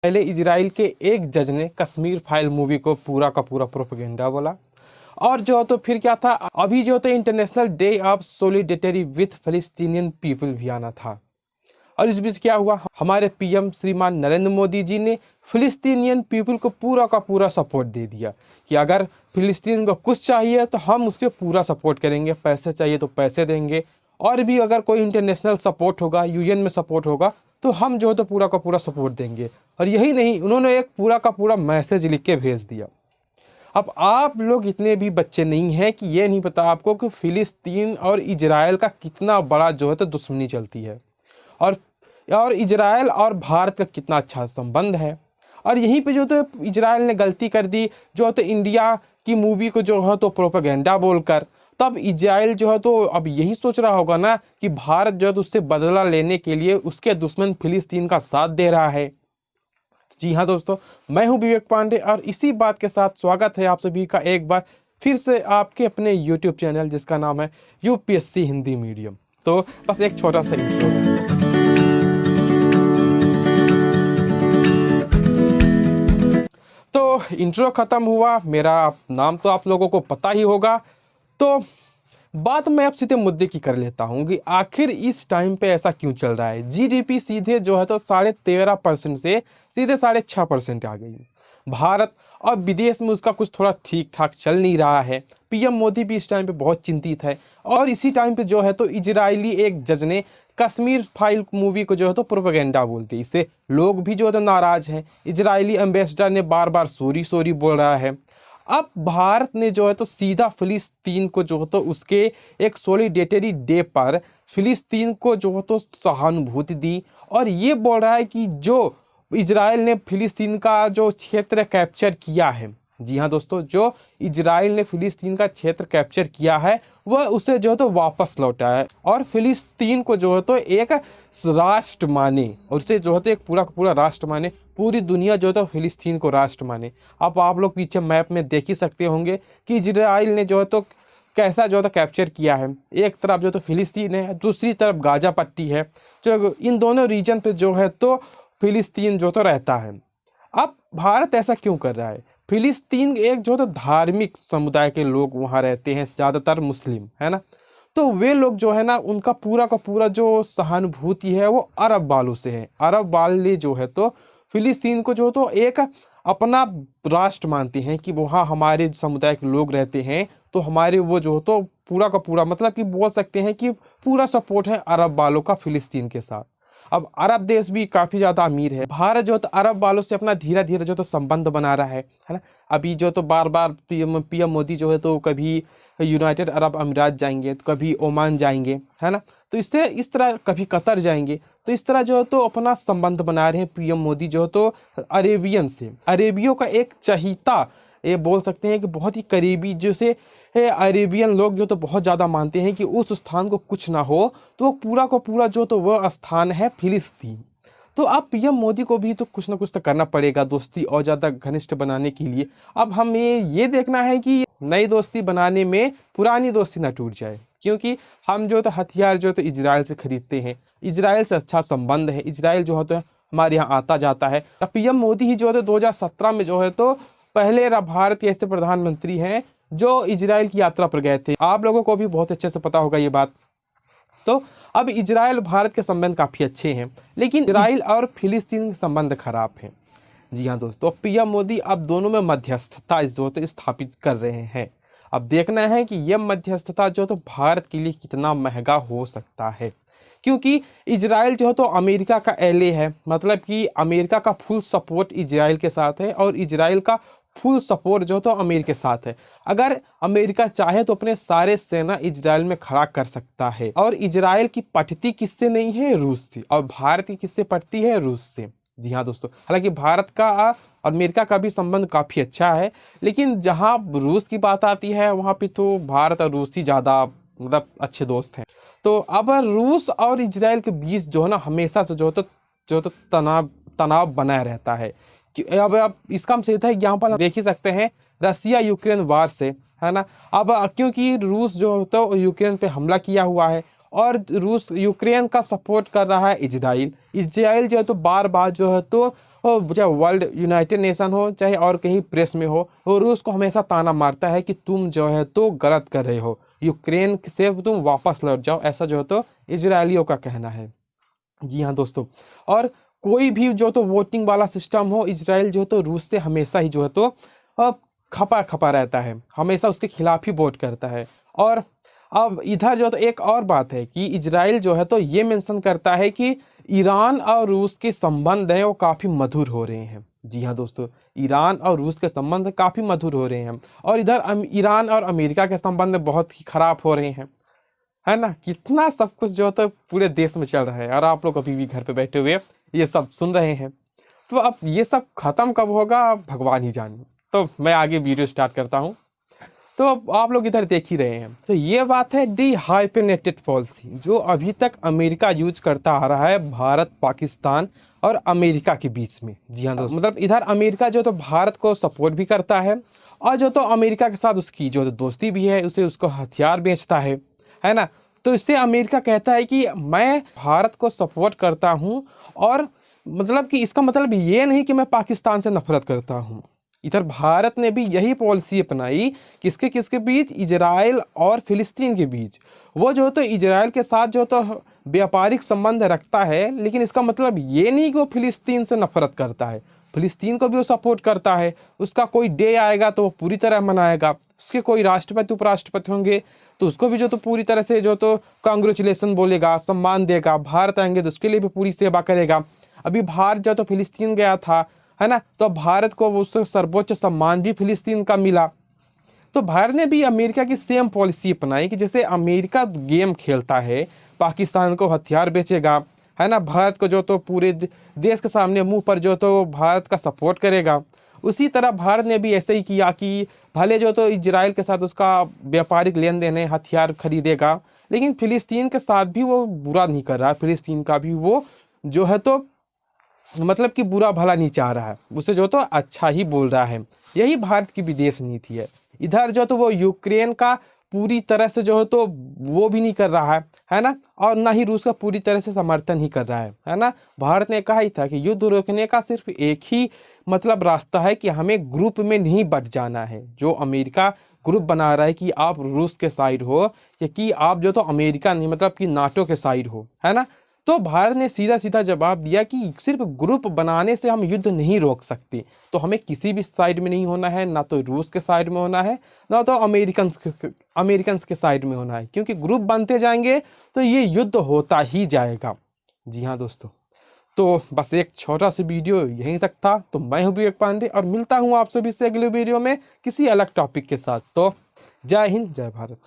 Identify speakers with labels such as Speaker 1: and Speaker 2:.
Speaker 1: पहले इजराइल के एक जज ने कश्मीर फाइल मूवी को पूरा का पूरा प्रोपेगेंडा बोला। और जो तो फिर क्या था, अभी जो तो international day of solidarity with फिलिस्तीनियन people भी आना था। और इस बीच क्या हुआ, हमारे पीएम श्रीमान नरेंद्र मोदी जी ने फिलिस्तीनियन पीपल को पूरा का पूरा सपोर्ट दे दिया कि अगर फिलिस्तीन को कुछ चाहिए तो हम उससे पूरा सपोर्ट करेंगे, पैसे चाहिए तो पैसे देंगे, और भी अगर कोई इंटरनेशनल सपोर्ट होगा, यूएन में सपोर्ट होगा तो हम जो है तो पूरा का पूरा सपोर्ट देंगे। और यही नहीं, उन्होंने एक पूरा का पूरा मैसेज लिख के भेज दिया। अब आप लोग इतने भी बच्चे नहीं हैं कि ये नहीं पता आपको कि फिलिस्तीन और इजराइल का कितना बड़ा जो है तो दुश्मनी चलती है, और इजराइल और भारत का कितना अच्छा संबंध है। और यहीं पे जो तो इजराइल ने गलती कर दी, जो तो इंडिया की मूवी को जो है तो प्रोपेगेंडा बोलकर। तब इजराइल जो है तो अब यही सोच रहा होगा ना कि भारत जो है तो उससे बदला लेने के लिए उसके दुश्मन फिलिस्तीन का साथ दे रहा है। जी हाँ दोस्तों, मैं हूं विवेक पांडे और इसी बात के साथ स्वागत है आप सभी का एक बार फिर से आपके अपने यूट्यूब चैनल जिसका नाम है यूपीएससी हिंदी मीडियम। तो बस एक छोटा सा इंट्रो है। तो इंट्रो खत्म हुआ, मेरा नाम तो आप लोगों को पता ही होगा। तो बात मैं अब सीधे मुद्दे की कर लेता हूं कि आखिर इस टाइम पे ऐसा क्यों चल रहा है। जीडीपी सीधे जो है तो 13.5% से सीधे 6.5% आ गई। भारत और विदेश में उसका कुछ थोड़ा ठीक ठाक चल नहीं रहा है। पीएम मोदी भी इस टाइम पे बहुत चिंतित है। और इसी टाइम पे जो है तो इजरायली एक जज ने कश्मीर फाइल मूवी को जो है तो प्रोपेगेंडा बोलते, इससे लोग भी जो है तो नाराज हैं। इजरायली एम्बेसडर ने बार बार सॉरी सॉरी बोल रहा है। अब भारत ने जो है तो सीधा फिलिस्तीन को जो है तो उसके एक सॉलिडेरिटी डे पर फिलिस्तीन को जो है तो सहानुभूति दी, और ये बोल रहा है कि जो इजराइल ने फिलिस्तीन का जो क्षेत्र कैप्चर किया है, जी हाँ दोस्तों, जो इजराइल ने फिलिस्तीन का क्षेत्र कैप्चर किया है वह उसे जो है तो वापस लौटा है, और फिलिस्तीन को जो है तो एक राष्ट्र माने, और उसे जो है तो एक पूरा का पूरा राष्ट्र माने। पूरी दुनिया जो है तो फिलिस्तीन को राष्ट्र माने। अब आप लोग पीछे मैप में देख ही सकते होंगे कि इजराइल ने जो है तो कैसा जो है तो कैप्चर किया है। एक तरफ जो तो फिलिस्तीन है, दूसरी तरफ गाजा पट्टी है, जो इन दोनों रीजन पे जो है तो फिलिस्तीन जो तो रहता है। अब भारत ऐसा क्यों कर रहा है? फिलिस्तीन एक जो तो धार्मिक समुदाय के लोग वहाँ रहते हैं, ज़्यादातर मुस्लिम है ना। तो वे लोग जो है ना, उनका पूरा का पूरा जो सहानुभूति है वो अरब वालों से है। अरब वाले जो है तो फिलिस्तीन को जो तो एक अपना राष्ट्र मानते हैं कि वहाँ हमारे समुदाय के लोग रहते हैं, तो हमारे वो जो तो पूरा का पूरा मतलब कि बोल सकते हैं कि पूरा सपोर्ट है अरब वालों का फिलिस्तीन के साथ। अब अरब देश भी काफ़ी ज़्यादा अमीर है। भारत जो तो अरब वालों से अपना धीरे धीरे जो तो संबंध बना रहा है ना। अभी जो तो बार बार पीएम मोदी जो है तो कभी यूनाइटेड अरब अमीरात जाएंगे, तो कभी ओमान जाएंगे, है ना। तो इससे इस तरह कभी कतर जाएंगे, तो इस तरह जो है तो अपना संबंध बना रहे हैं पीएम मोदी जो है तो अरेबियन से। अरेबियों का एक चहीता, ये बोल सकते हैं कि बहुत ही करीबी, जैसे अरेबियन लोग जो तो बहुत ज़्यादा मानते हैं कि उस स्थान को कुछ ना हो, तो वो पूरा का पूरा जो तो वह स्थान है फिलिस्तीन। तो अब पीएम मोदी को भी तो कुछ ना कुछ तो करना पड़ेगा दोस्ती और ज़्यादा घनिष्ठ बनाने के लिए। अब हमें ये देखना है कि नई दोस्ती बनाने में पुरानी दोस्ती ना टूट जाए, क्योंकि हम जो तो हथियार जो तो इजराइल से खरीदते हैं, इजराइल से अच्छा संबंध है, इजराइल जो है तो हमारे यहाँ आता जाता है। पीएम मोदी ही जो है 2017 में जो है तो पहले भारत के ऐसे प्रधानमंत्री हैं जो इजराइल की यात्रा पर गए थे। आप लोगों को भी बहुत अच्छे से पता होगा ये बात। तो अब इजराइल भारत के संबंध काफ़ी अच्छे हैं, लेकिन इजराइल और फिलिस्तीन के संबंध खराब हैं। जी हाँ दोस्तों, पीएम मोदी अब दोनों में मध्यस्थता जो तो स्थापित कर रहे हैं। अब देखना है कि यह मध्यस्थता जो तो भारत के लिए कितना महंगा हो सकता है, क्योंकि इजराइल जो तो अमेरिका का एले है, मतलब कि अमेरिका का फुल सपोर्ट इजराइल के साथ है, और इजराइल का फुल सपोर्ट जो तो अमेरिका के साथ है। अगर अमेरिका चाहे तो अपने सारे सेना इजराइल में खड़ा कर सकता है, और इजराइल की पटती किससे नहीं है? रूस से। और भारत की किससे पटती है? रूस से। जी हाँ दोस्तों, हालांकि भारत का और अमेरिका का भी संबंध काफ़ी अच्छा है, लेकिन जहाँ रूस की बात आती है वहाँ पे तो भारत और रूस ही ज़्यादा मतलब अच्छे दोस्त हैं। तो अब रूस और इजराइल के बीच जो है ना, हमेशा से जो तो तनाव बना रहता है। कि अब इसका हम सीधा एग्जाम्पल देख ही सकते हैं रसिया यूक्रेन वार से, है ना। अब क्योंकि रूस जो तो यूक्रेन पे हमला किया हुआ है, और रूस यूक्रेन का सपोर्ट कर रहा है इजराइल। इजराइल जो है तो बार बार जो है तो हो, चाहे वर्ल्ड यूनाइटेड नेशन हो, चाहे और कहीं प्रेस में हो, वो रूस को हमेशा ताना मारता है कि तुम जो है तो गलत कर रहे हो, यूक्रेन से तुम वापस लौट जाओ, ऐसा जो है तो इजरायलियों का कहना है। जी हाँ दोस्तों, और कोई भी जो तो वोटिंग वाला सिस्टम हो, इजराइल जो तो रूस से हमेशा ही जो है तो अ, खपा खपा रहता है, हमेशा उसके खिलाफ ही वोट करता है। और अब इधर जो तो एक और बात है कि इजराइल जो है तो ये मेंशन करता है कि ईरान और रूस के संबंध हैं वो काफ़ी मधुर हो रहे हैं। जी हाँ दोस्तों, ईरान और रूस के संबंध काफ़ी मधुर हो रहे हैं, और इधर ईरान और अमेरिका के संबंध बहुत ही खराब हो रहे हैं, है ना। कितना सब कुछ जो तो पूरे देश में चल रहा है, और आप लोग अभी भी घर पे बैठे हुए ये सब सुन रहे हैं। तो अब ये सब खत्म कब होगा भगवान ही जाने। तो मैं आगे वीडियो स्टार्ट करता हूँ। तो अब आप लोग इधर देख ही रहे हैं, तो ये बात है डी हाइपेनेटेड पॉलिसी, जो अभी तक अमेरिका यूज करता आ रहा है भारत, पाकिस्तान और अमेरिका के बीच में। जी हाँ दोस्तों, मतलब इधर अमेरिका जो तो भारत को सपोर्ट भी करता है, और जो तो अमेरिका के साथ उसकी जो दोस्ती भी है, उसे उसको हथियार बेचता है ना। तो इससे अमेरिका कहता है कि मैं भारत को सपोर्ट करता हूँ, और मतलब कि इसका मतलब ये नहीं कि मैं पाकिस्तान से नफरत करता हूँ। इधर भारत ने भी यही पॉलिसी अपनाई, किसके किसके बीच, इजराइल और फिलिस्तीन के बीच। वो जो तो इजराइल के साथ जो तो व्यापारिक संबंध रखता है, लेकिन इसका मतलब ये नहीं कि वो फिलिस्तीन से नफरत करता है, फिलिस्तीन को भी वो सपोर्ट करता है। उसका कोई डे आएगा तो वो पूरी तरह मनाएगा, उसके कोई राष्ट्रपति उपराष्ट्रपति होंगे तो उसको भी जो तो पूरी तरह से जो तो कांग्रेचुलेसन बोलेगा, सम्मान देगा। भारत आएंगे तो उसके लिए भी पूरी सेवा करेगा। अभी भारत जो तो फिलिस्तीन गया था, है ना, तो भारत को उससे सर्वोच्च सम्मान भी फिलिस्तीन का मिला। तो भारत ने भी अमेरिका की सेम पॉलिसी अपनाई कि जैसे अमेरिका गेम खेलता है, पाकिस्तान को हथियार बेचेगा, है ना, भारत को जो तो पूरे देश के सामने मुंह पर जो तो भारत का सपोर्ट करेगा। उसी तरह भारत ने भी ऐसे ही किया कि भले जो तो इजराइल के साथ उसका व्यापारिक लेन देन है, हथियार खरीदेगा, लेकिन फिलिस्तीन के साथ भी वो बुरा नहीं कर रहा है, फिलिस्तीन का भी वो जो है तो मतलब कि बुरा भला नहीं चाह रहा है, उसे जो तो अच्छा ही बोल रहा है। यही भारत की विदेश नीति है। इधर जो तो वो यूक्रेन का पूरी तरह से जो है तो वो भी नहीं कर रहा है ना, और ना ही रूस का पूरी तरह से समर्थन ही कर रहा है ना। भारत ने कहा ही था कि युद्ध रोकने का सिर्फ एक ही मतलब रास्ता है कि हमें ग्रुप में नहीं बट जाना है। जो अमेरिका ग्रुप बना रहा है कि आप रूस के साइड हो, या कि आप जो तो अमेरिका नहीं मतलब कि नाटो के साइड हो, है ना। तो भारत ने सीधा सीधा जवाब दिया कि सिर्फ ग्रुप बनाने से हम युद्ध नहीं रोक सकते, तो हमें किसी भी साइड में नहीं होना है, ना तो रूस के साइड में होना है, ना तो अमेरिकन्स के साइड में होना है, क्योंकि ग्रुप बनते जाएंगे तो ये युद्ध होता ही जाएगा। जी हाँ दोस्तों, तो बस एक छोटा सा वीडियो यहीं तक था। तो मैं हूँ विवेक पांडे, और मिलता हूँ आप सभी से अगले वीडियो में किसी अलग टॉपिक के साथ। तो जय हिंद, जय भारत।